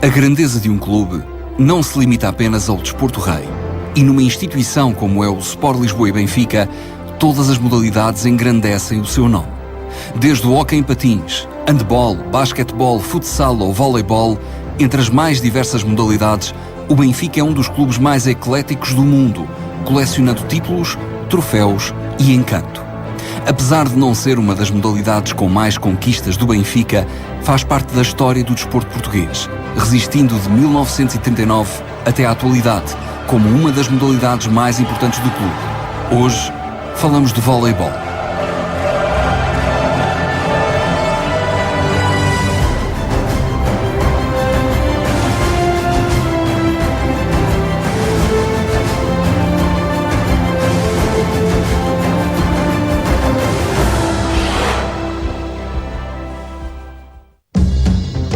A grandeza de um clube não se limita apenas ao desporto rei. E numa instituição como é o Sport Lisboa e Benfica, todas as modalidades engrandecem o seu nome. Desde o hóquei em patins, handball, basquetebol, futsal ou voleibol, entre as mais diversas modalidades, o Benfica é um dos clubes mais ecléticos do mundo, colecionando títulos, troféus e encanto. Apesar de não ser uma das modalidades com mais conquistas do Benfica, faz parte da história do desporto português, resistindo de 1939 até à atualidade, como uma das modalidades mais importantes do clube. Hoje, falamos de voleibol.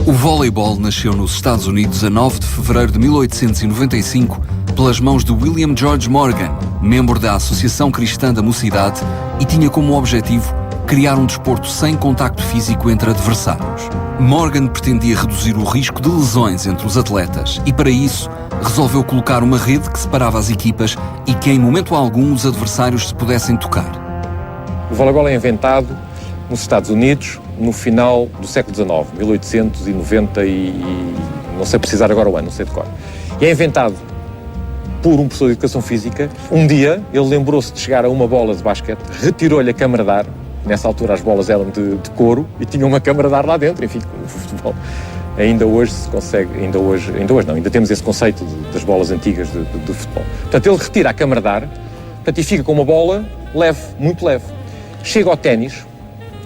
O voleibol nasceu nos Estados Unidos a 9 de fevereiro de 1895 pelas mãos de William George Morgan, membro da Associação Cristã da Mocidade, e tinha como objetivo criar um desporto sem contacto físico entre adversários. Morgan pretendia reduzir o risco de lesões entre os atletas e, para isso, resolveu colocar uma rede que separava as equipas e que, em momento algum, os adversários se pudessem tocar. O voleibol é inventado nos Estados Unidos no final do século XIX, 1890 e não sei precisar agora o ano, não sei de cor. E é inventado por um professor de Educação Física. Um dia ele lembrou-se de chegar a uma bola de basquete, retirou-lhe a câmara de ar. Nessa altura as bolas eram de couro e tinha uma câmara de ar lá dentro. Enfim, o futebol ainda hoje se consegue, ainda temos esse conceito das bolas antigas de futebol. Portanto, ele retira a câmara de ar, portanto, e fica com uma bola leve, muito leve. Chega ao ténis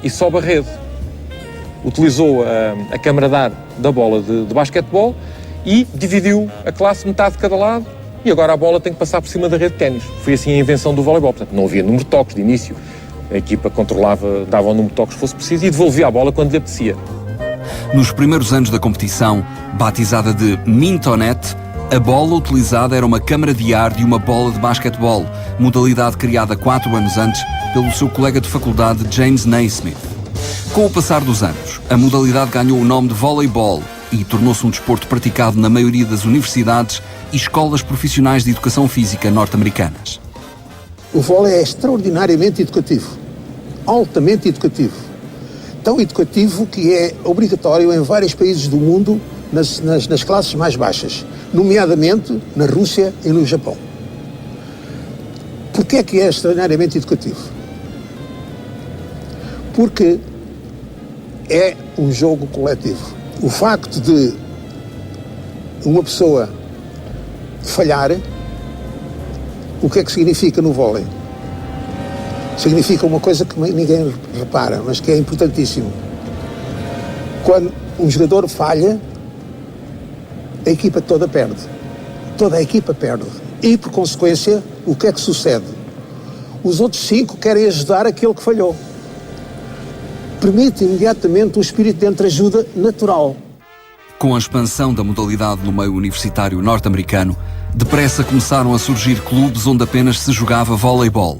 e sobe a rede. Utilizou a câmara de ar da bola de basquetebol e dividiu a classe metade de cada lado e agora a bola tem que passar por cima da rede de ténis. Foi assim a invenção do voleibol. Portanto, não havia número de toques de início. A equipa controlava, dava o número de toques se fosse preciso e devolvia a bola quando lhe apetecia. Nos primeiros anos da competição, batizada de Mintonette, a bola utilizada era uma câmara de ar de uma bola de basquetebol, modalidade criada 4 anos antes pelo seu colega de faculdade James Naismith. Com o passar dos anos, a modalidade ganhou o nome de voleibol e tornou-se um desporto praticado na maioria das universidades e escolas profissionais de educação física norte-americanas. O vôlei é extraordinariamente educativo, altamente educativo. Tão educativo que é obrigatório em vários países do mundo nas classes mais baixas, nomeadamente na Rússia e no Japão. Porquê é que é extraordinariamente educativo? Porque é um jogo coletivo. O facto de uma pessoa falhar, o que é que significa no vôlei? Significa uma coisa que ninguém repara, mas que é importantíssimo. Quando um jogador falha, a equipa toda perde. Toda a equipa perde. E, por consequência, o que é que sucede? Os outros 5 querem ajudar aquele que falhou. Permite imediatamente um espírito de entreajuda natural. Com a expansão da modalidade no meio universitário norte-americano, depressa começaram a surgir clubes onde apenas se jogava voleibol.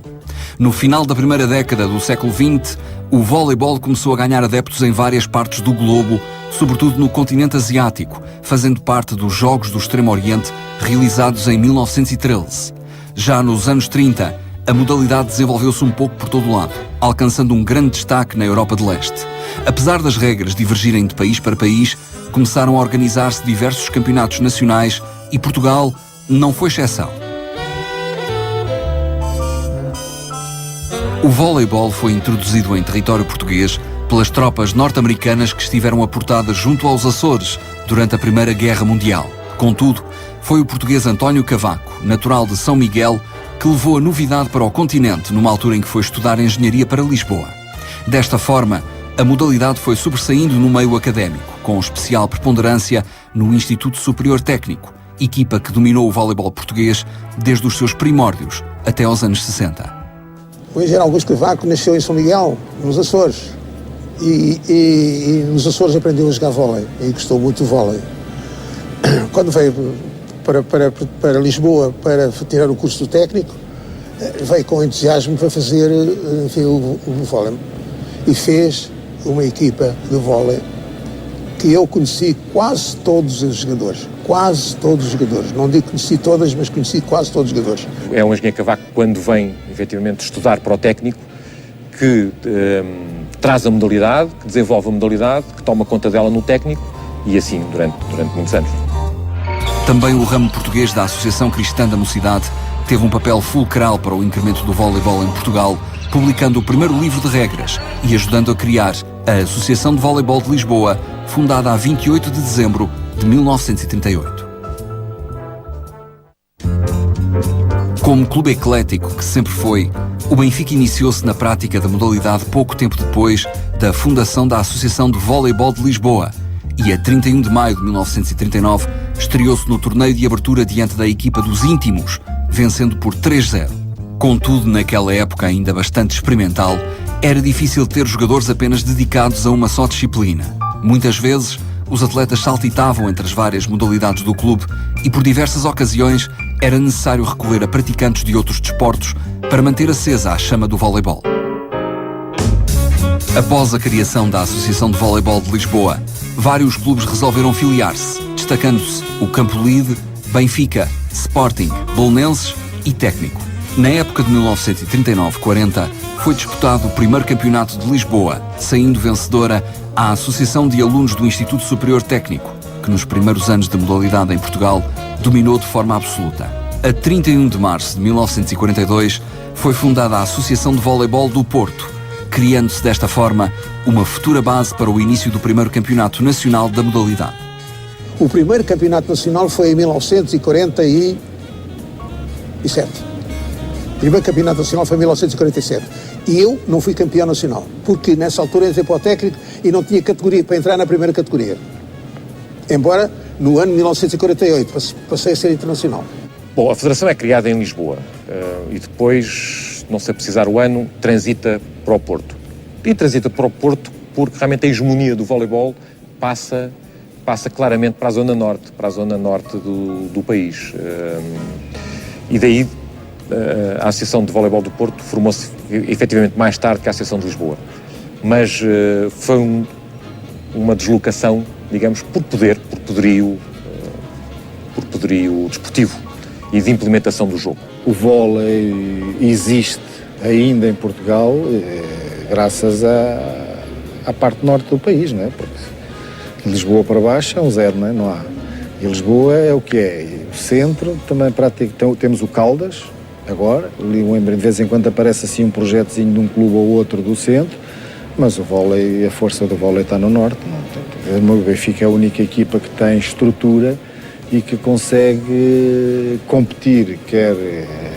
No final da primeira década do século XX, o voleibol começou a ganhar adeptos em várias partes do globo, sobretudo no continente asiático, fazendo parte dos Jogos do Extremo Oriente, realizados em 1913. Já nos anos 30, a modalidade desenvolveu-se um pouco por todo o lado, alcançando um grande destaque na Europa de Leste. Apesar das regras divergirem de país para país, começaram a organizar-se diversos campeonatos nacionais e Portugal não foi exceção. O voleibol foi introduzido em território português pelas tropas norte-americanas que estiveram aportadas junto aos Açores durante a Primeira Guerra Mundial. Contudo, foi o português António Cavaco, natural de São Miguel, que levou a novidade para o continente numa altura em que foi estudar engenharia para Lisboa. Desta forma, a modalidade foi sobressaindo no meio académico, com especial preponderância no Instituto Superior Técnico, equipa que dominou o voleibol português desde os seus primórdios até aos anos 60. O engenheiro Augusto Cavaco nasceu em São Miguel, nos Açores, e nos Açores aprendeu a jogar vôlei e gostou muito do vôlei. Quando veio para Lisboa para tirar o curso do técnico, veio com entusiasmo para fazer, enfim, o vôlei. E fez uma equipa de vôlei que eu conheci quase todos os jogadores. Quase todos os jogadores. Não digo que conheci todas, mas conheci quase todos os jogadores. É um engenheiro Cavaco, quando vem, efetivamente, estudar para o técnico, que traz a modalidade, que desenvolve a modalidade, que toma conta dela no técnico, e assim durante muitos anos. Também o ramo português da Associação Cristã da Mocidade teve um papel fulcral para o incremento do voleibol em Portugal, publicando o primeiro livro de regras e ajudando a criar a Associação de Voleibol de Lisboa, fundada a 28 de dezembro de 1938. Como clube eclético que sempre foi, o Benfica iniciou-se na prática da modalidade pouco tempo depois da fundação da Associação de Voleibol de Lisboa e, a 31 de maio de 1939, estreou-se no torneio de abertura diante da equipa dos Íntimos, vencendo por 3-0. Contudo, naquela época ainda bastante experimental, era difícil ter jogadores apenas dedicados a uma só disciplina. Muitas vezes, os atletas saltitavam entre as várias modalidades do clube e, por diversas ocasiões, era necessário recorrer a praticantes de outros desportos para manter acesa a chama do voleibol. Após a criação da Associação de Voleibol de Lisboa, vários clubes resolveram filiar-se, destacando-se o Campolide, Benfica, Sporting, Belenenses e Técnico. Na época de 1939-40, foi disputado o primeiro campeonato de Lisboa, saindo vencedora a Associação de Alunos do Instituto Superior Técnico, que nos primeiros anos de modalidade em Portugal dominou de forma absoluta. A 31 de março de 1942 foi fundada a Associação de Voleibol do Porto, criando-se desta forma uma futura base para o início do primeiro campeonato nacional da modalidade. O primeiro campeonato nacional foi em 1947. O primeiro campeonato nacional foi em 1947. E eu não fui campeão nacional, porque nessa altura entrei para o técnico e não tinha categoria para entrar na primeira categoria. Embora, no ano de 1948, passei a ser internacional. Bom, a Federação é criada em Lisboa e depois, não sei precisar o ano, transita para o Porto. E transita para o Porto porque realmente a hegemonia do voleibol passa claramente para a zona norte, do país. E daí a Associação de Voleibol do Porto formou-se efetivamente mais tarde que a Associação de Lisboa. Mas foi uma deslocação, digamos, por poderio desportivo e de implementação do jogo. O vôlei existe ainda em Portugal graças à parte norte do país, não é? Porque de Lisboa para baixo é um zero, não é? Não há. E Lisboa é o que é. E o centro também temos o Caldas, agora, ali de vez em quando aparece assim um projetozinho de um clube ou outro do centro, mas o vôlei, a força do vôlei está no norte. Não? O Benfica é a única equipa que tem estrutura e que consegue competir, quer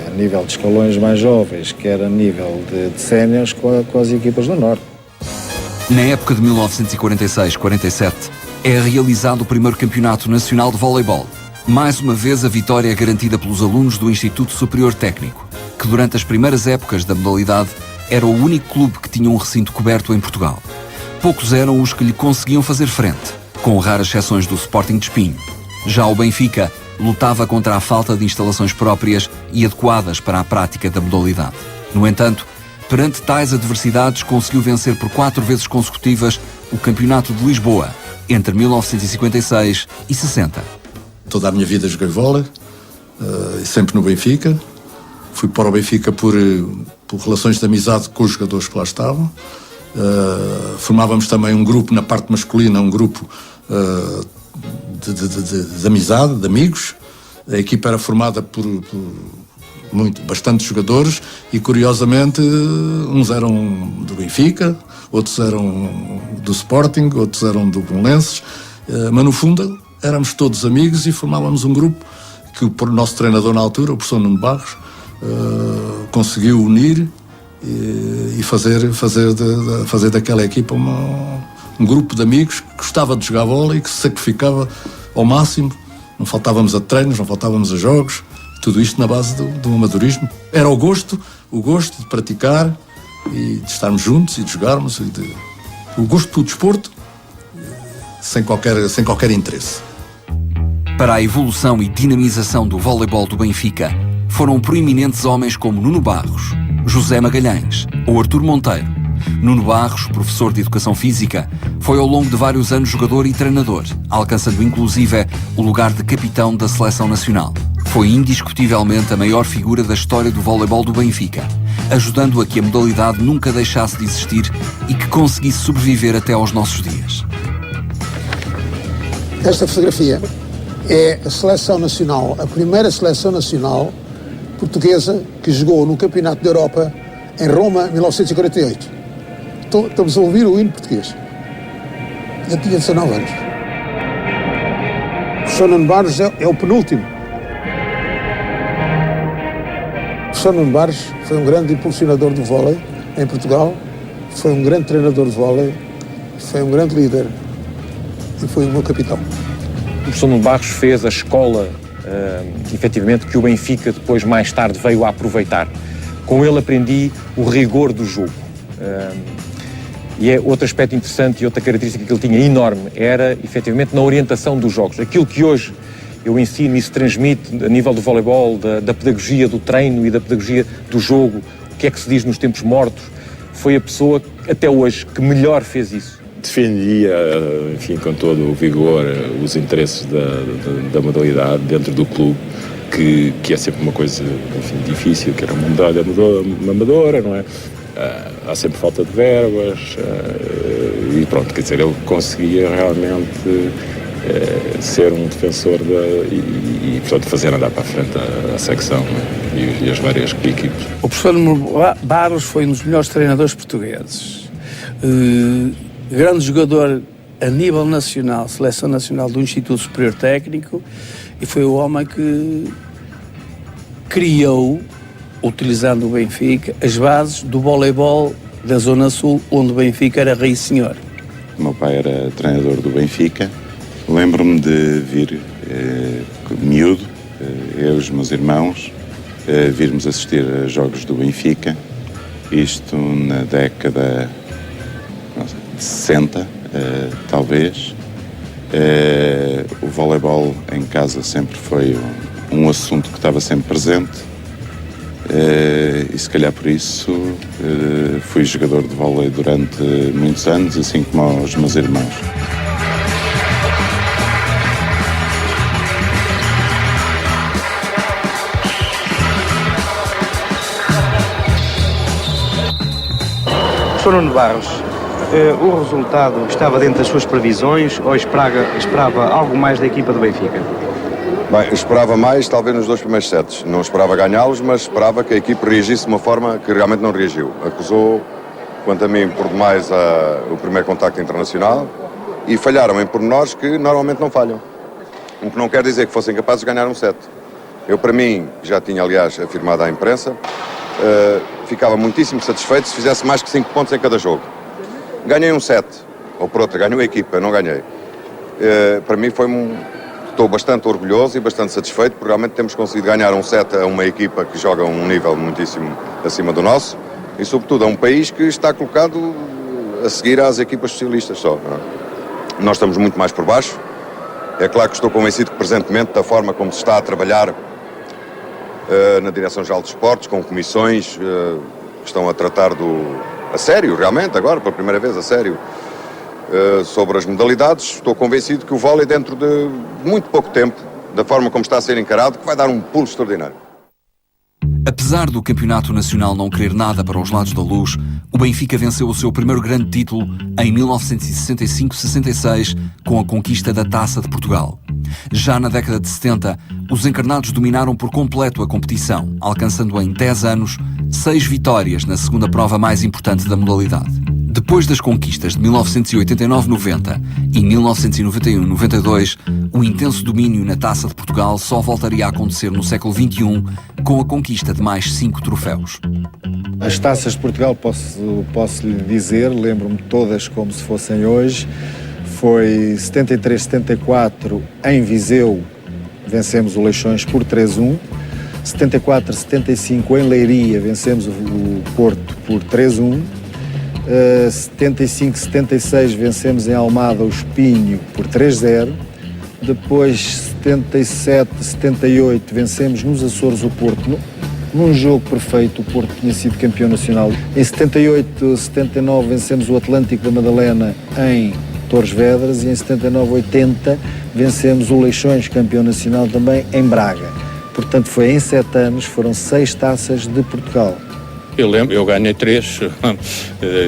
a nível de escalões mais jovens, quer a nível de séniores com as equipas do norte. Na época de 1946-47, é realizado o primeiro campeonato nacional de voleibol. Mais uma vez a vitória é garantida pelos alunos do Instituto Superior Técnico, que durante as primeiras épocas da modalidade era o único clube que tinha um recinto coberto em Portugal. Poucos eram os que lhe conseguiam fazer frente, com raras exceções do Sporting de Espinho. Já o Benfica lutava contra a falta de instalações próprias e adequadas para a prática da modalidade. No entanto, perante tais adversidades, conseguiu vencer por 4 vezes consecutivas o Campeonato de Lisboa, entre 1956 e 60. Toda a minha vida joguei vôlei, sempre no Benfica. Fui para o Benfica por relações de amizade com os jogadores que lá estavam. Formávamos também um grupo na parte masculina, um grupo de amizade, de amigos. A equipa era formada por bastantes jogadores e, curiosamente, uns eram do Benfica, outros eram do Sporting, outros eram do Belenenses, mas no fundo éramos todos amigos e formávamos um grupo que o nosso treinador na altura, o professor Nuno Barros, conseguiu unir e fazer daquela equipa um grupo de amigos que gostava de jogar bola e que se sacrificava ao máximo. Não faltávamos a treinos, não faltávamos a jogos, tudo isto na base do amadorismo. Era o gosto de praticar e de estarmos juntos e de jogarmos, o gosto pelo desporto, sem qualquer interesse. Para a evolução e dinamização do voleibol do Benfica, foram proeminentes homens como Nuno Barros, José Magalhães ou Artur Monteiro, Nuno Barros, professor de Educação Física, foi ao longo de vários anos jogador e treinador, alcançando inclusive o lugar de capitão da Seleção Nacional. Foi indiscutivelmente a maior figura da história do voleibol do Benfica, ajudando a que a modalidade nunca deixasse de existir e que conseguisse sobreviver até aos nossos dias. Esta fotografia é a Seleção Nacional, a primeira Seleção Nacional portuguesa que jogou no Campeonato da Europa em Roma, 1948. Estamos a ouvir o hino português. Eu tinha 19 anos. O professor Nuno Barros é o penúltimo. O professor Nuno Barros foi um grande impulsionador do vôlei em Portugal, foi um grande treinador de vôlei, foi um grande líder e foi o meu capitão. O professor Nuno Barros fez a escola, efetivamente, que o Benfica depois, mais tarde, veio a aproveitar. Com ele aprendi o rigor do jogo. E é outro aspecto interessante e outra característica que ele tinha enorme, era, efetivamente, na orientação dos jogos. Aquilo que hoje eu ensino e se transmite a nível do voleibol, da pedagogia do treino e da pedagogia do jogo, o que é que se diz nos tempos mortos, foi a pessoa, até hoje, que melhor fez isso. Defendia, enfim, com todo o vigor, os interesses da modalidade dentro do clube, que é sempre uma coisa, enfim, difícil, que era uma modalidade amadora, não é? Há sempre falta de verbas e pronto, quer dizer, ele conseguia realmente ser um defensor e portanto, fazer andar para a frente a secção, né? e as várias equipes. O professor Barros foi um dos melhores treinadores portugueses. Grande jogador a nível nacional, Seleção Nacional do Instituto Superior Técnico, e foi o homem que criou, utilizando o Benfica, as bases do voleibol da Zona Sul, onde o Benfica era rei senhor. O meu pai era treinador do Benfica. Lembro-me de vir miúdo, eu e os meus irmãos, virmos assistir a jogos do Benfica, isto na década de 60, talvez. O voleibol em casa sempre foi um assunto que estava sempre presente. E se calhar por isso fui jogador de vôlei durante muitos anos, assim como os meus irmãos. Sr. Nuno Barros, o resultado estava dentro das suas previsões ou esperava algo mais da equipa do Benfica? Bem, esperava mais, talvez nos dois primeiros sets. Não esperava ganhá-los, mas esperava que a equipe reagisse de uma forma que realmente não reagiu. Acusou, quanto a mim, por demais o primeiro contacto internacional e falharam em pormenores que normalmente não falham. O que não quer dizer que fossem capazes de ganhar um set. Eu, para mim, já tinha, aliás, afirmado à imprensa, ficava muitíssimo satisfeito se fizesse mais que 5 pontos em cada jogo. Ganhei um set, ou por outra, ganhou a equipa, não ganhei. Para mim estou bastante orgulhoso e bastante satisfeito, porque realmente temos conseguido ganhar um set a uma equipa que joga a um nível muitíssimo acima do nosso e, sobretudo, a um país que está colocado a seguir às equipas socialistas só. Não é? Nós estamos muito mais por baixo. É claro que estou convencido que, presentemente, da forma como se está a trabalhar na Direção-Geral dos Esportes, com comissões que estão a tratar a sério, realmente, agora, pela primeira vez, a sério, sobre as modalidades, estou convencido que o vôlei, dentro de muito pouco tempo, da forma como está a ser encarado, que vai dar um pulo extraordinário. Apesar do campeonato nacional não querer nada para os lados da luz, o Benfica venceu o seu primeiro grande título em 1965-66 com a conquista da Taça de Portugal. Já na década de 70, os encarnados dominaram por completo a competição, alcançando em 10 anos 6 vitórias na segunda prova mais importante da modalidade. Depois das conquistas de 1989-90 e 1991-92, o intenso domínio na Taça de Portugal só voltaria a acontecer no século XXI com a conquista de mais 5 troféus. As taças de Portugal, posso lhe dizer, lembro-me todas como se fossem hoje. Foi 73-74 em Viseu, vencemos o Leixões por 3-1. 74-75 em Leiria, vencemos o Porto por 3-1. 75-76 vencemos em Almada o Espinho por 3-0. Depois 77-78 vencemos nos Açores o Porto num jogo perfeito, o Porto tinha sido campeão nacional. Em 78, 79 vencemos o Atlântico da Madalena em Torres Vedras e em 79, 80 vencemos o Leixões, campeão nacional também, em Braga. Portanto, foi em 7 anos, foram 6 taças de Portugal. Eu lembro, eu ganhei 3,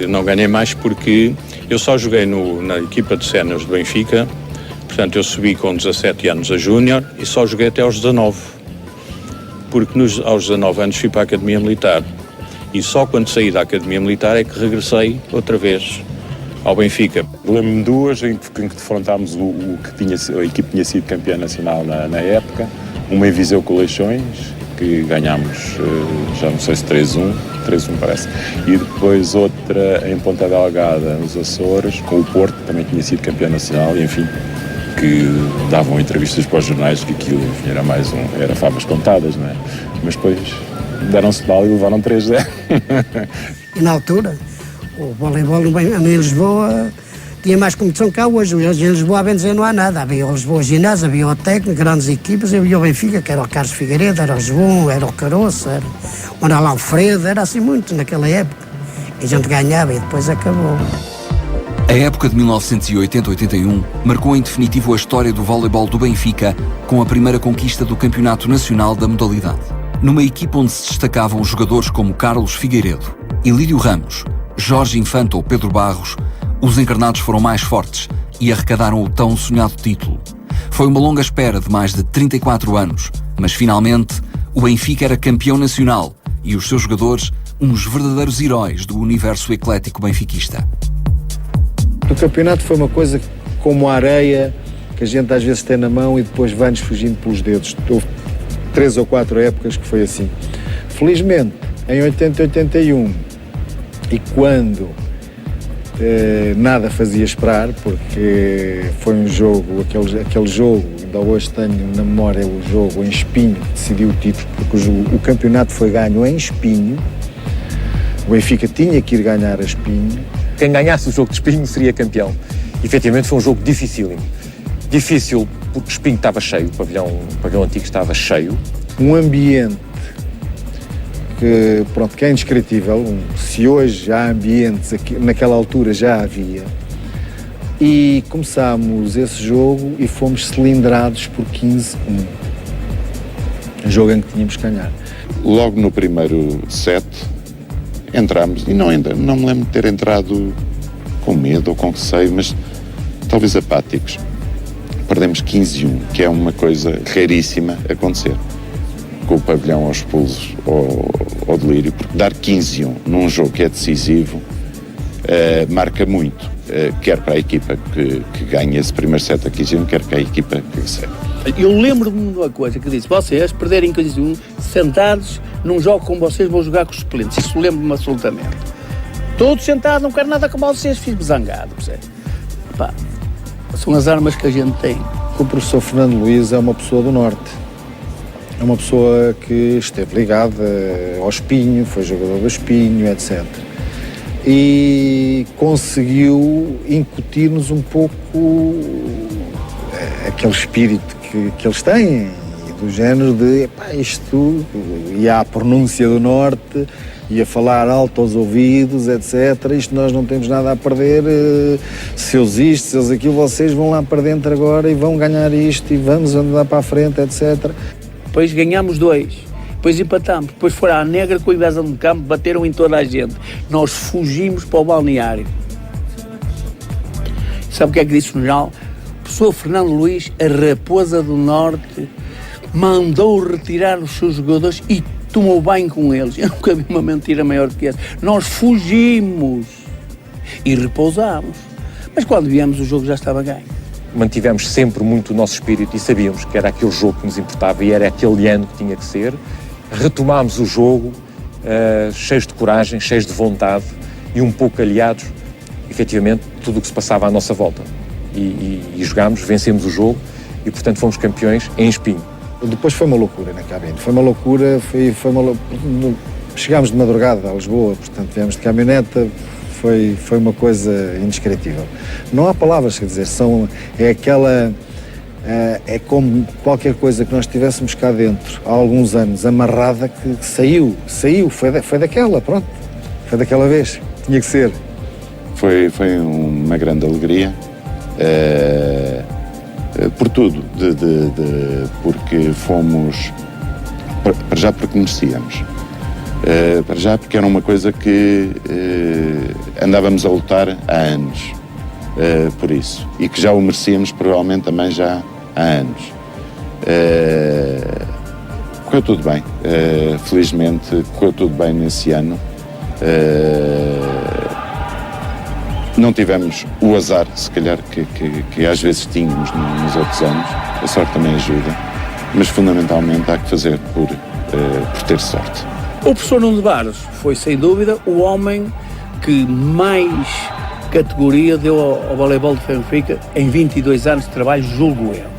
não ganhei mais porque eu só joguei na equipa de séniores do Benfica, portanto eu subi com 17 anos a júnior e só joguei até aos 19, porque aos 19 anos fui para a Academia Militar e só quando saí da Academia Militar é que regressei outra vez ao Benfica. Lembro-me 2 em que defrontámos a equipe tinha sido campeã nacional na época, uma em Viseu com Leixões, que ganhámos, já não sei se 3-1 parece, e depois outra em Ponta Delgada, nos Açores, com o Porto, que também tinha sido campeão nacional, e enfim, que davam entrevistas para os jornais que aquilo, enfim, era favas contadas, não é? Mas depois deram-se mal e levaram 3-0. E na altura, o voleibol em Lisboa tinha mais competição que há hoje. Hoje em Lisboa, a bem dizer, não há nada. Havia o Lisboa Ginásio, havia o Técnico, grandes equipas, havia o Benfica, que era o Carlos Figueiredo, era o João, era o Caroço, era o Manuel Alfredo, era assim muito naquela época. E a gente ganhava e depois acabou. A época de 1980-81 marcou em definitivo a história do voleibol do Benfica com a primeira conquista do Campeonato Nacional da modalidade. Numa equipa onde se destacavam jogadores como Carlos Figueiredo, Ilírio Ramos, Jorge Infante ou Pedro Barros, os encarnados foram mais fortes e arrecadaram o tão sonhado título. Foi uma longa espera de mais de 34 anos, mas finalmente o Benfica era campeão nacional e os seus jogadores uns verdadeiros heróis do universo eclético benfiquista. O campeonato foi uma coisa como a areia que a gente às vezes tem na mão e depois vai-nos fugindo pelos dedos. Houve 3 ou 4 épocas que foi assim. Felizmente, em 80 e 81, e quando nada fazia esperar, porque foi um jogo, aquele jogo, ainda hoje tenho na memória o jogo em Espinho, que decidiu o título, porque o campeonato foi ganho em Espinho, o Benfica tinha que ir ganhar a Espinho. Quem ganhasse o jogo de Espinho seria campeão. Efetivamente foi um jogo dificílimo. Difícil porque Espinho estava cheio, o pavilhão antigo estava cheio. Um ambiente que é indescritível. Se hoje há ambientes, naquela altura já havia. E começámos esse jogo e fomos cilindrados por 15-1. Um jogo em que tínhamos que ganhar. Logo no primeiro set, entramos, e não me lembro de ter entrado com medo ou com receio, mas talvez apáticos. Perdemos 15-1, que é uma coisa raríssima acontecer. Com o pavilhão aos pulos ao delírio, porque dar 15-1 num jogo que é decisivo marca muito, quer para a equipa que ganha esse primeiro set a 15-1, quer para a equipa que recebe. Eu lembro-me de uma coisa que disse: vocês perderem 15-1 sentados num jogo como vocês vão jogar com os suplentes. Isso lembro-me absolutamente. Todos sentados, não quero nada com vocês, fiz-me zangado, percebe? Pá, são as armas que a gente tem. O professor Fernando Luís é uma pessoa do Norte. É uma pessoa que esteve ligada ao Espinho, foi jogador do Espinho, etc. E conseguiu incutir-nos um pouco aquele espírito que eles têm, do género de isto, e há a pronúncia do Norte, e a falar alto aos ouvidos, etc. Isto nós não temos nada a perder, seus isto, seus aquilo, vocês vão lá para dentro agora e vão ganhar isto, e vamos andar para a frente, etc. Depois ganhámos 2, depois empatámos, depois foram à negra com o invasão de campo, bateram em toda a gente. Nós fugimos para o balneário. Sabe o que é que disse no jornal? O professor Fernando Luís, a raposa do Norte, mandou retirar os seus jogadores e tomou banho com eles. Eu nunca vi uma mentira maior do que essa. Nós fugimos e repousámos. Mas quando viemos, o jogo já estava ganho. Mantivemos sempre muito o nosso espírito e sabíamos que era aquele jogo que nos importava e era aquele ano que tinha que ser. Retomámos o jogo cheios de coragem, cheios de vontade e um pouco aliados, efetivamente, tudo o que se passava à nossa volta. E jogámos, vencemos o jogo e, portanto, fomos campeões em Espinho. Depois foi uma loucura na cabine. Foi uma loucura, chegámos de madrugada a Lisboa, portanto, viemos de caminhoneta. Foi uma coisa indescritível. Não há palavras, quer dizer, é É como qualquer coisa que nós tivéssemos cá dentro há alguns anos, amarrada, que saiu, foi daquela, pronto, foi daquela vez, tinha que ser. Foi uma grande alegria, por tudo, porque fomos, para já porque merecíamos, para já porque era uma coisa que andávamos a lutar há anos, por isso, e que já o merecíamos provavelmente também já há anos. Correu tudo bem, felizmente correu tudo bem nesse ano. Não tivemos o azar, se calhar, que às vezes tínhamos nos outros anos. A sorte também ajuda, mas fundamentalmente há que fazer por ter sorte. O professor Nuno de Barros foi, sem dúvida, o homem que mais categoria deu ao voleibol de Benfica em 22 anos de trabalho, julgo eu.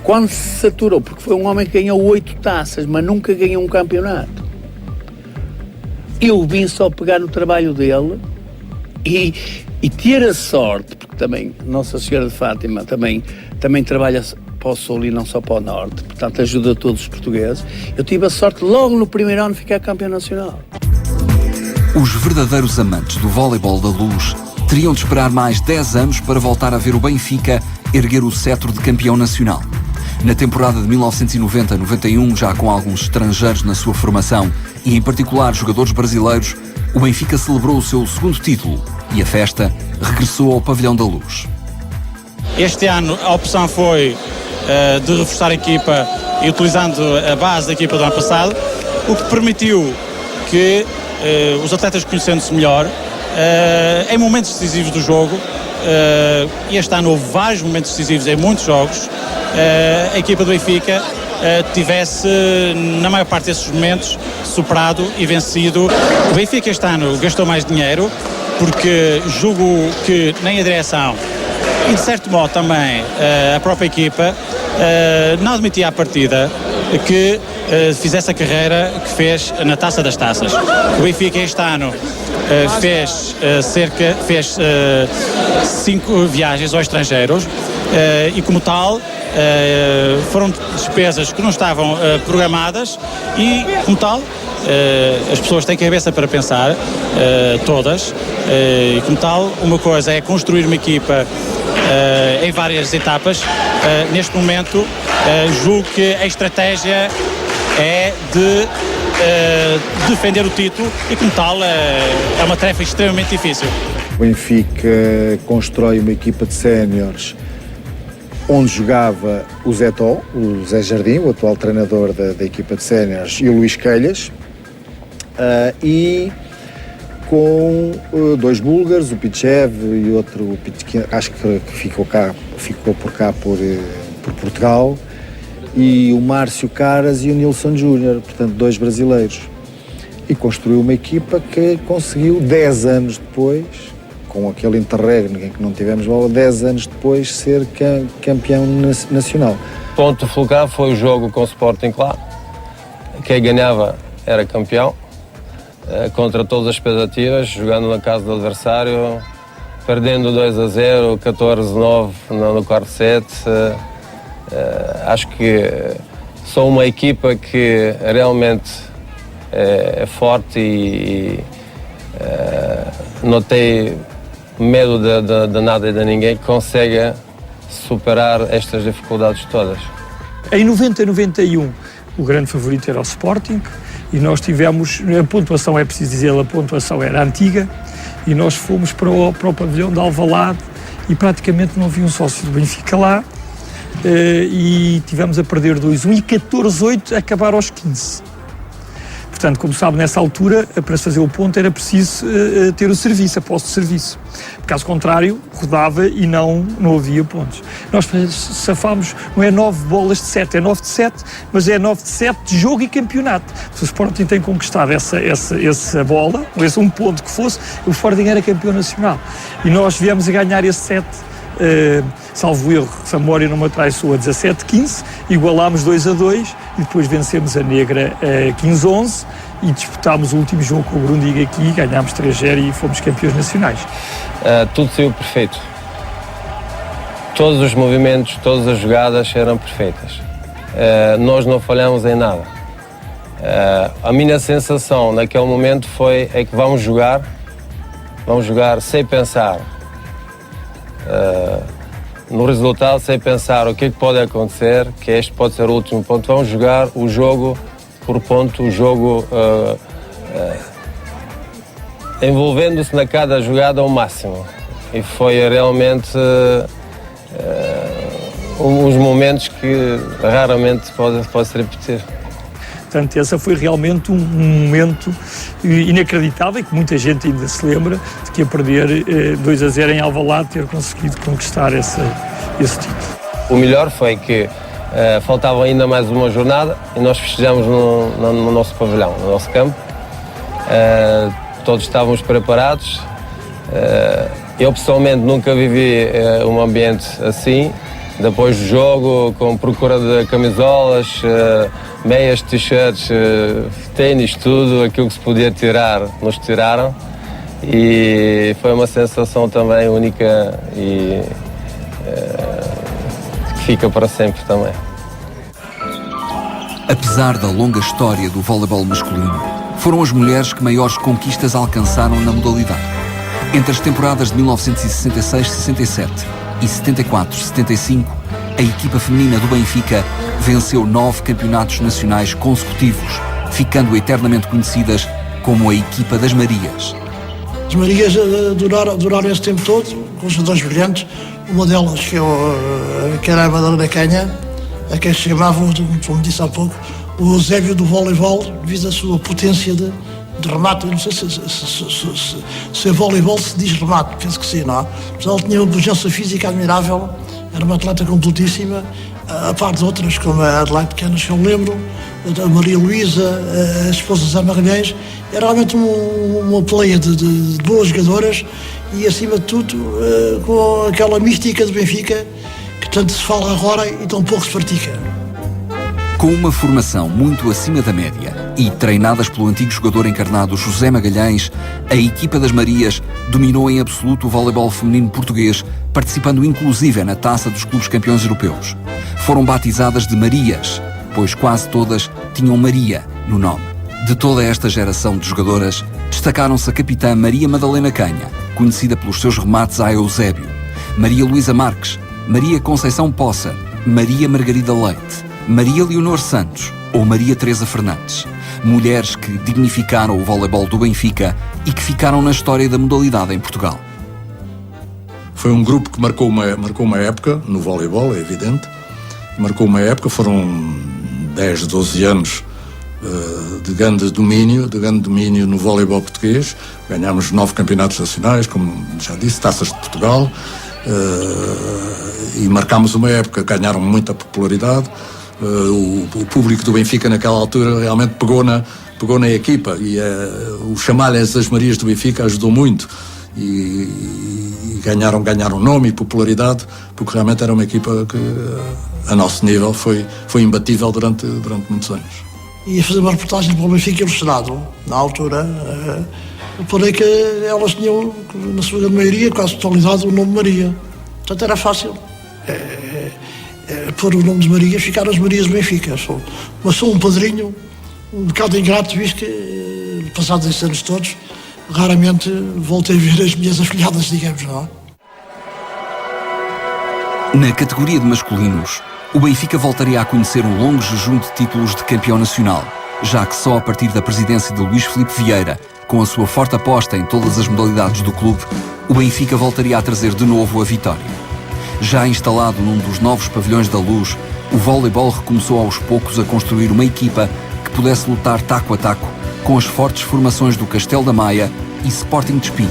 Quando se saturou, porque foi um homem que ganhou 8 taças, mas nunca ganhou um campeonato. Eu vim só pegar no trabalho dele e ter a sorte, porque também Nossa Senhora de Fátima também trabalha para o Sul e não só para o Norte, portanto ajuda todos os portugueses. Eu tive a sorte logo no primeiro ano de ficar campeão nacional. Os verdadeiros amantes do voleibol da Luz teriam de esperar mais 10 anos para voltar a ver o Benfica erguer o cetro de campeão nacional. Na temporada de 1990-91, já com alguns estrangeiros na sua formação e em particular jogadores brasileiros, o Benfica celebrou o seu segundo título e a festa regressou ao Pavilhão da Luz. Este ano a opção foi de reforçar a equipa e utilizando a base da equipa do ano passado, o que permitiu que os atletas conhecendo-se melhor, em momentos decisivos do jogo, e este ano houve vários momentos decisivos em muitos jogos, a equipa do Benfica tivesse, na maior parte desses momentos, superado e vencido. O Benfica este ano gastou mais dinheiro, porque julgo que nem a direção e de certo modo também a própria equipa não admitia à partida que fizesse a carreira que fez na Taça das Taças. O Benfica este ano fez 5 viagens aos estrangeiros e como tal foram despesas que não estavam programadas e como tal as pessoas têm cabeça para pensar, todas, e como tal uma coisa é construir uma equipa em várias etapas. Neste momento julgo que a estratégia é de defender o título e como tal é uma tarefa extremamente difícil. O Benfica constrói uma equipa de séniores onde jogava o Zé Tó, o Zé Jardim, o atual treinador da equipa de séniores, e o Luís Quelhas, e com 2 búlgaros, o Pichev e outro, acho que ficou por cá por Portugal, e o Márcio Caras e o Nilson Júnior, portanto 2 brasileiros. E construiu uma equipa que conseguiu 10 anos depois, com aquele interregno em que não tivemos bola, 10 anos depois ser campeão nacional. Ponto fulcral foi o jogo com o Sporting lá. Quem ganhava era campeão, contra todas as expectativas, jogando na casa do adversário, perdendo 2-0, 14-9 no quarto set. Acho que sou uma equipa que realmente é forte e não tem medo de nada e de ninguém, que consegue superar estas dificuldades todas. Em 90-91 o grande favorito era o Sporting e nós tivemos, a pontuação é preciso dizer, a pontuação era antiga e nós fomos para o pavilhão de Alvalade e praticamente não havia um sócio do Benfica lá e tivemos a perder 2-1 e 14-8 a acabar aos 15. Portanto, como sabe, nessa altura, para se fazer o ponto era preciso ter o serviço, a posse de serviço. Caso contrário, rodava e não havia pontos. Nós safámos, não é 9 bolas de 7, é 9 de 7, mas é 9 de 7 de jogo e campeonato. Se o Sporting tem conquistado essa bola, esse um ponto que fosse, o Sporting era campeão nacional. E nós viemos a ganhar esse 7, salvo erro, se a memória não me atraiçoa, 17-15, igualámos 2-2 e depois vencemos a Negra 15-11 e disputámos o último jogo com o Grundig aqui, ganhámos 3-0 e fomos campeões nacionais. Tudo saiu perfeito. todos os movimentos, todas as jogadas eram perfeitas. Nós não falhamos em nada. A minha sensação naquele momento é que vamos jogar sem pensar no resultado, sem pensar o que é que pode acontecer, que este pode ser o último ponto. Vamos jogar o jogo por ponto, o jogo envolvendo-se na cada jogada ao máximo. E foi realmente uns momentos que raramente pode se repetir. Portanto, esse foi realmente um momento inacreditável e que muita gente ainda se lembra de que a perder 2-0 em Alvalade ter conseguido conquistar esse título. O melhor foi que faltava ainda mais uma jornada e nós festejamos no nosso pavilhão, no nosso campo. Todos estávamos preparados. Eu pessoalmente nunca vivi um ambiente assim. Depois do jogo, com procura de camisolas, meias, t-shirts, ténis, tudo aquilo que se podia tirar, nos tiraram. E foi uma sensação também única e que fica para sempre também. Apesar da longa história do voleibol masculino, foram as mulheres que maiores conquistas alcançaram na modalidade. Entre as temporadas de 1966-67 e 74-75, a equipa feminina do Benfica venceu 9 campeonatos nacionais consecutivos, ficando eternamente conhecidas como a equipa das Marias. As Marias duraram esse tempo todo, com jogadores brilhantes. Uma delas, que era a Madalena Canha, a quem se chamava, como disse há pouco, o Eusébio do voleibol, devido à sua potência de remate. Eu não sei se a voleibol se diz remate, penso que sim, não é? Mas ela tinha uma presença física admirável, era uma atleta completíssima, a par de outras, como a Adelaide Canas, que eu lembro, a Maria Luísa, a esposa de Zé Magalhães. Era realmente uma pleia de boas jogadoras e, acima de tudo, com aquela mística do Benfica que tanto se fala agora e tão pouco se pratica. Com uma formação muito acima da média e treinadas pelo antigo jogador encarnado José Magalhães, a equipa das Marias dominou em absoluto o voleibol feminino português, participando inclusive na Taça dos Clubes Campeões Europeus. Foram batizadas de Marias, pois quase todas tinham Maria no nome. De toda esta geração de jogadoras, destacaram-se a capitã Maria Madalena Canha, conhecida pelos seus remates a Eusébio, Maria Luísa Marques, Maria Conceição Poça, Maria Margarida Leite, Maria Leonor Santos ou Maria Teresa Fernandes. Mulheres que dignificaram o voleibol do Benfica e que ficaram na história da modalidade em Portugal. Foi um grupo que marcou uma época no voleibol, é evidente. Marcou uma época, foram 10, 12 anos de grande domínio no voleibol português. Ganhámos 9 campeonatos nacionais, como já disse, Taças de Portugal, e marcámos uma época, ganharam muita popularidade. O público do Benfica naquela altura realmente pegou na equipa e o chamar-lhes as Marias do Benfica ajudou muito e ganharam nome e popularidade, porque realmente era uma equipa que a nosso nível foi imbatível durante muitos anos. Ia fazer uma reportagem para o Benfica ilustrado, na altura, reparei que elas tinham, na sua grande maioria, quase totalidade, o nome Maria. Portanto, era fácil pôr o nome de Maria, ficaram as Marias do Benfica. Mas sou um padrinho, um bocado ingrato, visto que, passados esses anos todos, raramente voltei a ver as minhas afilhadas, digamos, não é? Na categoria de masculinos, o Benfica voltaria a conhecer um longo jejum de títulos de campeão nacional, já que só a partir da presidência de Luís Filipe Vieira, com a sua forte aposta em todas as modalidades do clube, o Benfica voltaria a trazer de novo a vitória. Já instalado num dos novos pavilhões da Luz, o voleibol recomeçou aos poucos a construir uma equipa que pudesse lutar taco a taco com as fortes formações do Castelo da Maia e Sporting de Espinho.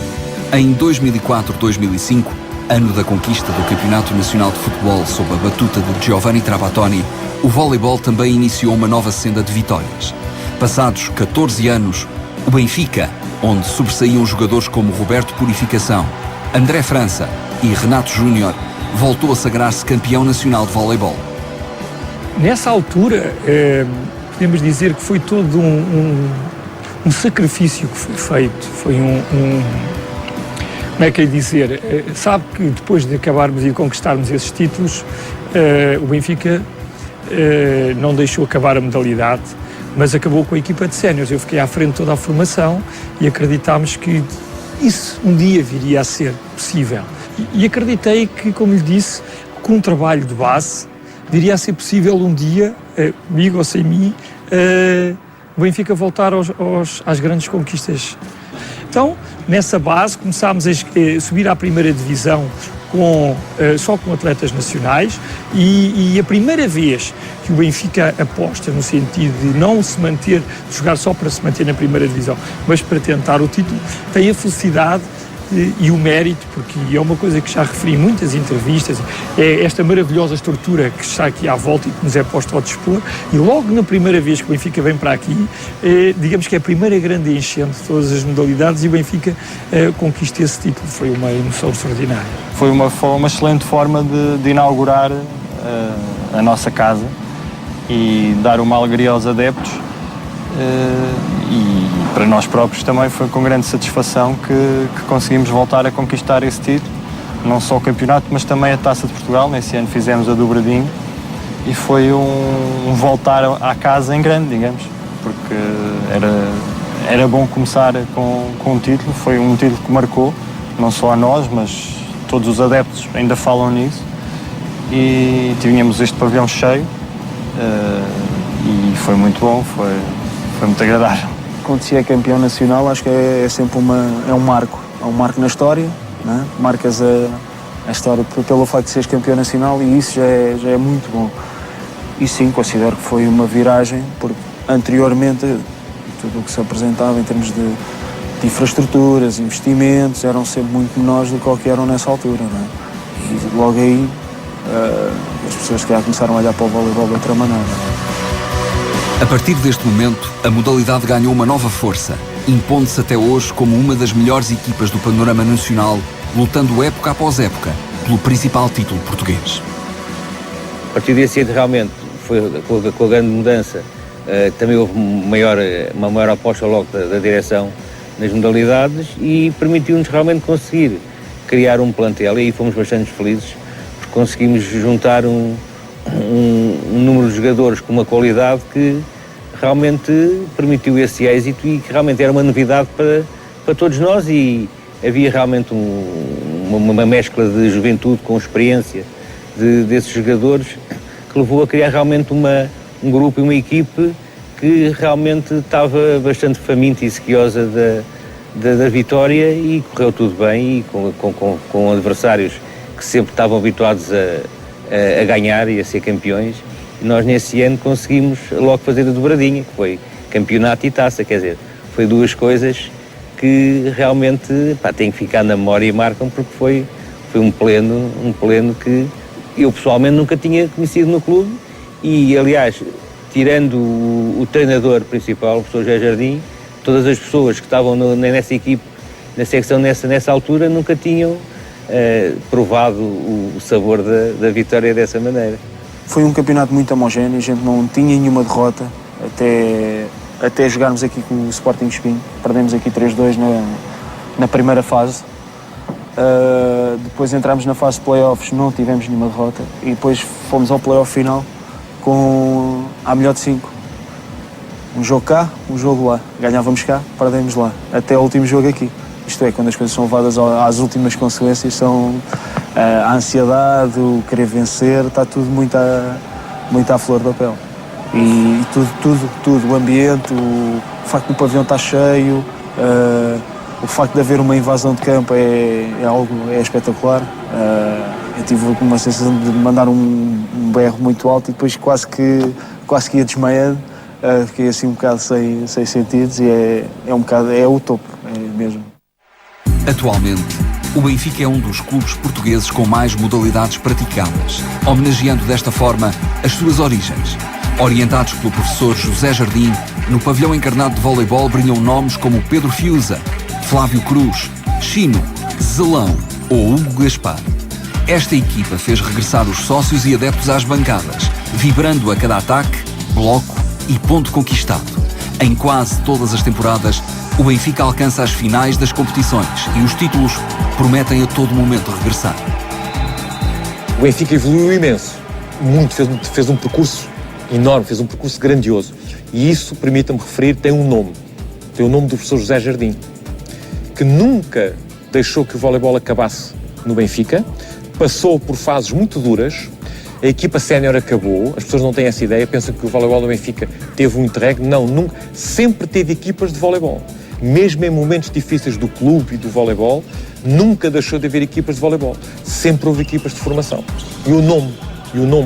Em 2004-2005, ano da conquista do Campeonato Nacional de Futebol sob a batuta de Giovanni Trapattoni, o voleibol também iniciou uma nova senda de vitórias. Passados 14 anos, o Benfica, onde sobressaíam jogadores como Roberto Purificação, André França e Renato Júnior, voltou a sagrar-se campeão nacional de voleibol. Nessa altura, podemos dizer que foi todo um sacrifício que foi feito. Foi como é que é dizer, sabe que depois de acabarmos e de conquistarmos esses títulos, o Benfica não deixou acabar a modalidade, mas acabou com a equipa de séniores. Eu fiquei à frente de toda a formação e acreditámos que isso um dia viria a ser possível. E acreditei que, como lhe disse, com um trabalho de base, viria a ser possível um dia, comigo ou sem mim, o Benfica voltar às grandes conquistas. Então, nessa base, começámos a subir à primeira divisão só com atletas nacionais e a primeira vez que o Benfica aposta no sentido de não se manter, de jogar só para se manter na primeira divisão, mas para tentar o título, tem a felicidade e o mérito, porque é uma coisa que já referi em muitas entrevistas, é esta maravilhosa estrutura que está aqui à volta e que nos é posta ao dispor, e logo na primeira vez que o Benfica vem para aqui, digamos que é a primeira grande enchente de todas as modalidades, e o Benfica conquista esse título. Foi uma emoção extraordinária. Foi uma excelente forma de inaugurar a nossa casa e dar uma alegria aos adeptos, e para nós próprios também foi com grande satisfação que conseguimos voltar a conquistar esse título, não só o campeonato, mas também a Taça de Portugal. Nesse ano fizemos a dobradinho e foi um voltar à casa em grande, digamos, porque era bom começar com um título. Foi um título que marcou, não só a nós, mas todos os adeptos ainda falam nisso, e tínhamos este pavilhão cheio, e foi muito bom, foi muito agradável. Quando se é campeão nacional, acho que é sempre um marco na história, né? Marcas a história pelo facto de seres campeão nacional, e isso já é muito bom. E sim, considero que foi uma viragem, porque anteriormente tudo o que se apresentava em termos de infraestruturas, investimentos, eram sempre muito menores do que eram nessa altura, né? E logo aí as pessoas que já começaram a olhar para o voleibol de outra maneira. A partir deste momento, a modalidade ganhou uma nova força, impondo-se até hoje como uma das melhores equipas do panorama nacional, lutando época após época pelo principal título português. A partir desse ano, realmente, foi com a grande mudança, também houve uma maior aposta logo da direção nas modalidades, e permitiu-nos realmente conseguir criar um plantel, e aí fomos bastante felizes, porque conseguimos juntar um número de jogadores com uma qualidade que realmente permitiu esse êxito, e que realmente era uma novidade para todos nós, e havia realmente uma mescla de juventude com experiência desses jogadores, que levou a criar realmente um grupo e uma equipe que realmente estava bastante faminta e sequiosa da vitória, e correu tudo bem, e com adversários que sempre estavam habituados a ganhar e a ser campeões. E nós nesse ano conseguimos logo fazer a dobradinha, que foi campeonato e taça, quer dizer, foi duas coisas que realmente têm que ficar na memória e marcam, porque foi um pleno que eu pessoalmente nunca tinha conhecido no clube, e aliás, tirando o treinador principal, o professor José Jardim, todas as pessoas que estavam nessa equipe, na secção nessa altura, nunca tinham provado o sabor da vitória dessa maneira. Foi um campeonato muito homogéneo, a gente não tinha nenhuma derrota até jogarmos aqui com o Sporting Espinho. Perdemos aqui 3-2 na primeira fase. Depois entramos na fase de playoffs, não tivemos nenhuma derrota, e depois fomos ao playoff final com a melhor de 5. Um jogo cá, um jogo lá. Ganhávamos cá, perdemos lá. Até o último jogo aqui. Isto é, quando as coisas são levadas às últimas consequências, são a ansiedade, o querer vencer, está tudo muito à flor da pele. E tudo, o ambiente, o facto do pavilhão estar cheio, o facto de haver uma invasão de campo é espetacular. Eu tive uma sensação de mandar um berro muito alto e depois quase que ia desmaiando. Fiquei assim um bocado sem sentidos, e é o topo, mesmo. Atualmente, o Benfica é um dos clubes portugueses com mais modalidades praticadas, homenageando desta forma as suas origens. Orientados pelo professor José Jardim, no pavilhão encarnado de voleibol brilham nomes como Pedro Fiuza, Flávio Cruz, Chino, Zelão ou Hugo Gaspar. Esta equipa fez regressar os sócios e adeptos às bancadas, vibrando a cada ataque, bloco e ponto conquistado. Em quase todas as temporadas, O Benfica alcança as finais das competições e os títulos prometem a todo momento regressar. O Benfica evoluiu imenso, muito, fez um percurso enorme, fez um percurso grandioso. E isso, permita-me referir, tem um nome do professor José Jardim, que nunca deixou que o voleibol acabasse no Benfica, passou por fases muito duras, a equipa sénior acabou, as pessoas não têm essa ideia, pensam que o voleibol do Benfica teve um interregno, não, nunca, sempre teve equipas de voleibol. Mesmo em momentos difíceis do clube e do voleibol, nunca deixou de haver equipas de voleibol. Sempre houve equipas de formação. E o nome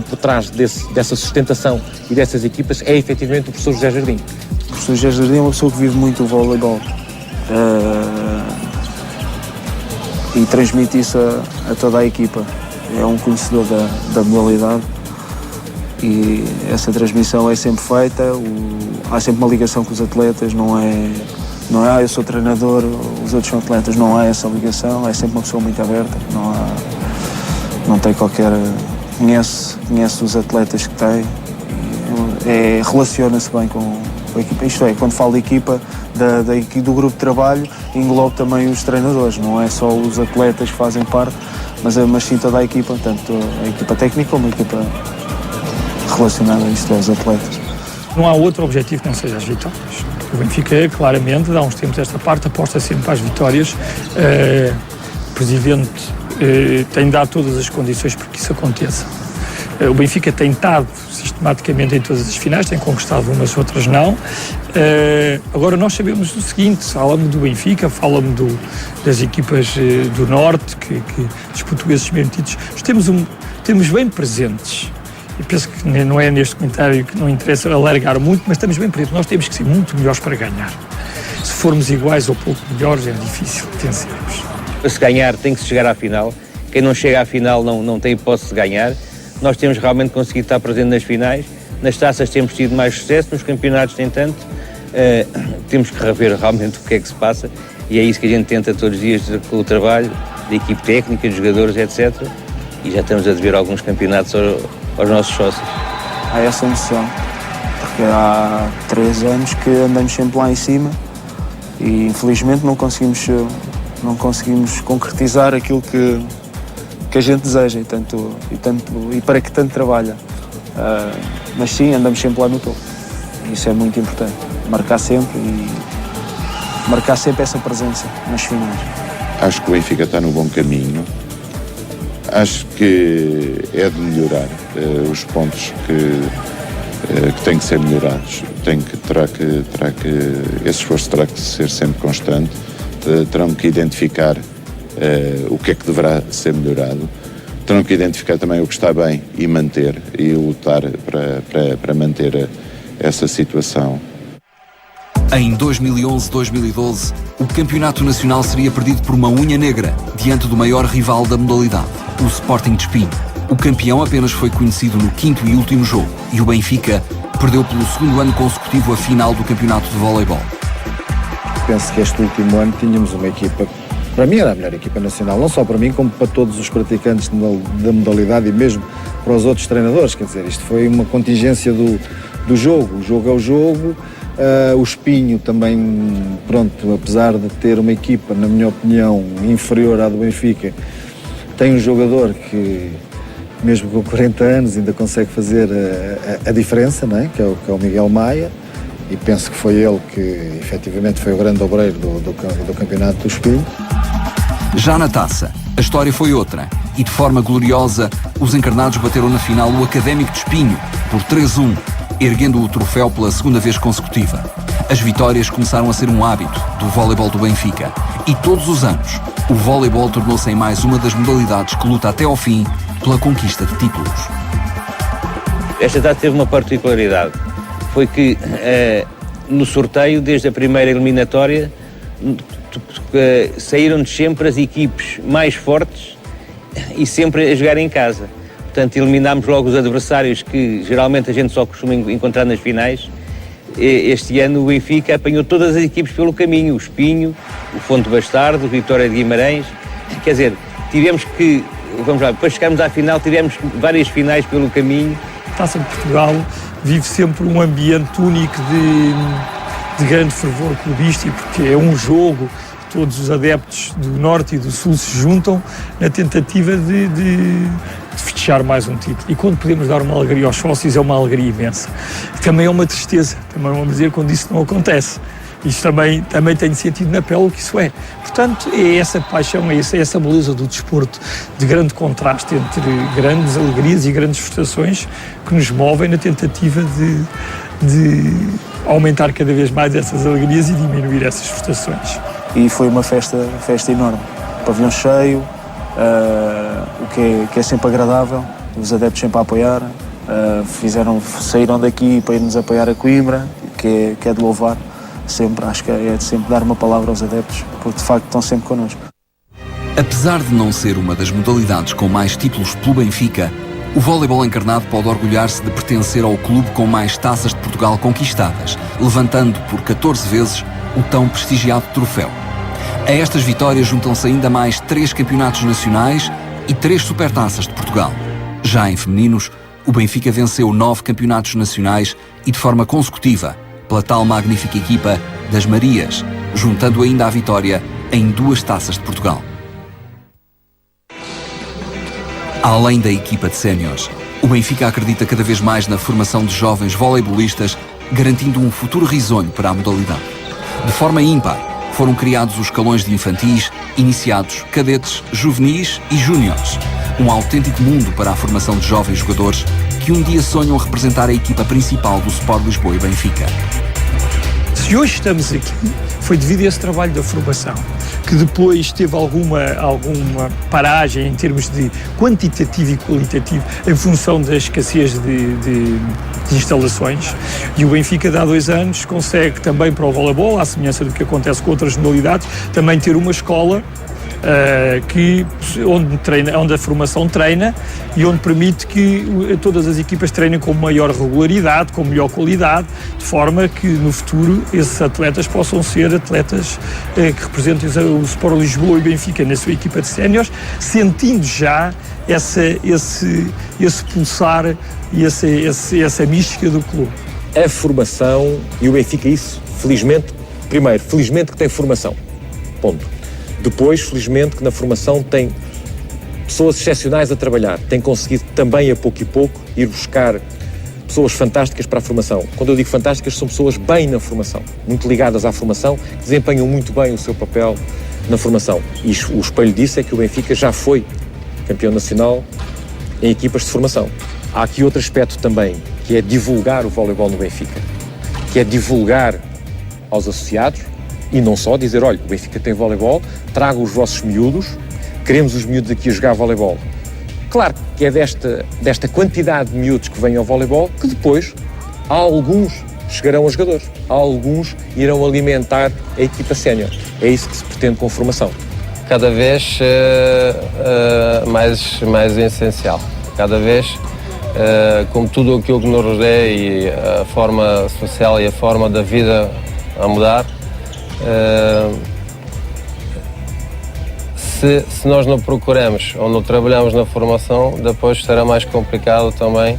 por trás dessa sustentação e dessas equipas é efetivamente o professor José Jardim. O professor José Jardim é uma pessoa que vive muito o voleibol e transmite isso a toda a equipa. É um conhecedor da modalidade e essa transmissão é sempre feita. Há sempre uma ligação com os atletas, não é eu sou treinador, os outros são atletas, não há essa ligação, é sempre uma pessoa muito aberta, não tem qualquer... Conhece os atletas que tem, relaciona-se bem com a equipa. Isto é, quando falo de equipa, do grupo de trabalho, englobo também os treinadores, não é só os atletas que fazem parte, mas sim toda a equipa, tanto a equipa técnica como a equipa relacionada a isto, aos atletas. Não há outro objetivo que não seja as vitórias. O Benfica, claramente, há uns tempos esta parte, aposta sempre para as vitórias. O Presidente tem dado todas as condições para que isso aconteça. O Benfica tem estado sistematicamente em todas as finais, tem conquistado umas, outras não. Agora nós sabemos o seguinte, fala-me do Benfica, fala-me das equipas do Norte que disputam esses mesmos títulos. Temos bem presentes, e penso que não é neste comentário que não interessa alargar muito, mas estamos bem presentes. Nós temos que ser muito melhores para ganhar. Se formos iguais ou pouco melhores, é difícil vencermos. Para se ganhar tem que se chegar à final. Quem não chega à final não tem hipótese de ganhar. Nós temos realmente conseguido estar presente nas finais. Nas taças temos tido mais sucesso, nos campeonatos nem tanto. Temos que rever realmente o que é que se passa e é isso que a gente tenta todos os dias com o trabalho da equipe técnica, dos jogadores, etc. E já estamos a dever alguns campeonatos aos nossos sócios. Há essa noção, porque há 3 anos que andamos sempre lá em cima e infelizmente não conseguimos concretizar aquilo que a gente deseja e para que tanto trabalha. Mas sim, andamos sempre lá no topo. Isso é muito importante. Marcar sempre essa presença nas finais. Acho que o Benfica está no bom caminho. Acho que é de melhorar os pontos que têm que ser melhorados. Esse esforço terá que ser sempre constante. Terão que identificar o que é que deverá ser melhorado. Terão que identificar também o que está bem e manter, e lutar para manter essa situação. Em 2011-2012, o campeonato nacional seria perdido por uma unha negra diante do maior rival da modalidade, o Sporting de Espinho. O campeão apenas foi conhecido no 5º e último jogo e o Benfica perdeu pelo 2º ano consecutivo a final do campeonato de voleibol. Penso que este último ano tínhamos uma equipa, para mim era a melhor equipa nacional, não só para mim como para todos os praticantes da modalidade e mesmo para os outros treinadores. Quer dizer, isto foi uma contingência do jogo. O jogo é o jogo. O Espinho também, pronto, apesar de ter uma equipa, na minha opinião, inferior à do Benfica, tem um jogador que, mesmo com 40 anos, ainda consegue fazer a diferença, não é? Que é o Miguel Maia, e penso que foi ele que, efetivamente, foi o grande obreiro do campeonato do Espinho. Já na taça, a história foi outra, e de forma gloriosa, os encarnados bateram na final o Académico de Espinho, por 3-1, erguendo o troféu pela 2ª vez consecutiva. As vitórias começaram a ser um hábito do voleibol do Benfica e todos os anos o voleibol tornou-se em mais uma das modalidades que luta até ao fim pela conquista de títulos. Esta taça teve uma particularidade, foi que no sorteio, desde a primeira eliminatória, saíram sempre as equipes mais fortes e sempre a jogar em casa. Portanto, eliminámos logo os adversários que geralmente a gente só costuma encontrar nas finais. Este ano o Benfica apanhou todas as equipes pelo caminho, o Espinho, o Fonte Bastardo, o Vitória de Guimarães. Quer dizer, tivemos que, vamos lá, depois chegarmos à final, tivemos várias finais pelo caminho. A Taça de Portugal vive sempre um ambiente único de grande fervor clubístico, porque é um jogo, todos os adeptos do Norte e do Sul se juntam na tentativa de festejar mais um título. E quando podemos dar uma alegria aos sócios, é uma alegria imensa. Também é uma tristeza, também vamos dizer, quando isso não acontece. Isso também tem sentido na pele o que isso é. Portanto, é essa paixão, é essa beleza do desporto, de grande contraste entre grandes alegrias e grandes frustrações que nos movem na tentativa de aumentar cada vez mais essas alegrias e diminuir essas frustrações. E foi uma festa enorme. Pavilhão cheio, o que é sempre agradável, os adeptos sempre a apoiar, saíram daqui para ir nos apoiar a Coimbra, que é de louvar. Sempre, acho que é de sempre dar uma palavra aos adeptos, porque de facto estão sempre connosco. Apesar de não ser uma das modalidades com mais títulos pelo Benfica, o voleibol encarnado pode orgulhar-se de pertencer ao clube com mais taças de Portugal conquistadas, levantando por 14 vezes o tão prestigiado troféu. A estas vitórias juntam-se ainda mais 3 campeonatos nacionais e 3 supertaças de Portugal. Já em femininos, o Benfica venceu 9 campeonatos nacionais e de forma consecutiva, pela tal magnífica equipa das Marias, juntando ainda a vitória em 2 taças de Portugal. Além da equipa de séniores, o Benfica acredita cada vez mais na formação de jovens voleibolistas, garantindo um futuro risonho para a modalidade. De forma ímpar, foram criados os escalões de infantis, iniciados, cadetes, juvenis e júniores. Um autêntico mundo para a formação de jovens jogadores que um dia sonham representar a equipa principal do Sport Lisboa e Benfica. Se hoje estamos aqui, foi devido a esse trabalho da formação, que depois teve alguma paragem em termos de quantitativo e qualitativo em função da escassez de instalações. E o Benfica, de há 2 anos, consegue também para o voleibol, à semelhança do que acontece com outras modalidades, também ter uma escola onde a formação treina e onde permite que todas as equipas treinem com maior regularidade, com melhor qualidade, de forma que no futuro esses atletas possam ser atletas que representem o Sport Lisboa e Benfica na sua equipa de séniores, sentindo já esse pulsar e essa mística do clube. A formação e o Benfica, isso, felizmente, primeiro, felizmente que tem formação, ponto. Depois, felizmente, que na formação tem pessoas excepcionais a trabalhar. Tem conseguido também, a pouco e pouco, ir buscar pessoas fantásticas para a formação. Quando eu digo fantásticas, são pessoas bem na formação, muito ligadas à formação, que desempenham muito bem o seu papel na formação. E o espelho disso é que o Benfica já foi campeão nacional em equipas de formação. Há aqui outro aspecto também, que é divulgar o voleibol no Benfica, que é divulgar aos associados, e não só dizer, olha, o Benfica tem voleibol, traga os vossos miúdos, queremos os miúdos aqui a jogar voleibol. Claro que é desta quantidade de miúdos que vêm ao voleibol que depois há alguns chegarão a jogadores, há alguns irão alimentar a equipa sénior. É isso que se pretende com a formação. Cada vez mais essencial. Cada vez, como tudo aquilo que nos rodeia e a forma social e a forma da vida a mudar, se nós não procuramos ou não trabalhamos na formação, depois será mais complicado também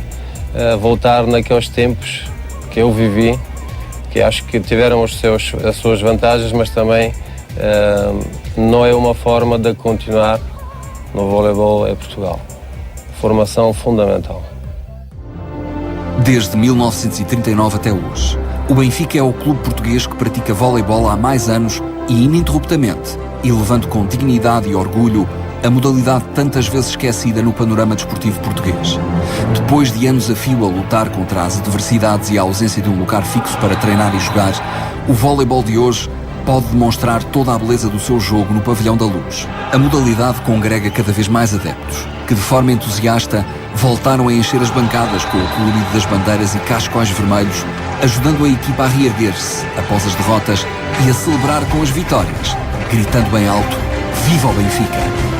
voltar naqueles tempos que eu vivi, que acho que tiveram as suas vantagens, mas também não é uma forma de continuar no voleibol em Portugal. Formação fundamental. Desde 1939 até hoje, o Benfica é o clube português que pratica voleibol há mais anos e ininterruptamente, e levando com dignidade e orgulho a modalidade tantas vezes esquecida no panorama desportivo português. Depois de anos a fio a lutar contra as adversidades e a ausência de um lugar fixo para treinar e jogar, o voleibol de hoje pode demonstrar toda a beleza do seu jogo no Pavilhão da Luz. A modalidade congrega cada vez mais adeptos, que de forma entusiasta voltaram a encher as bancadas com o colorido das bandeiras e cascóis vermelhos, ajudando a equipa a reerguer-se após as derrotas e a celebrar com as vitórias, gritando bem alto: Viva o Benfica!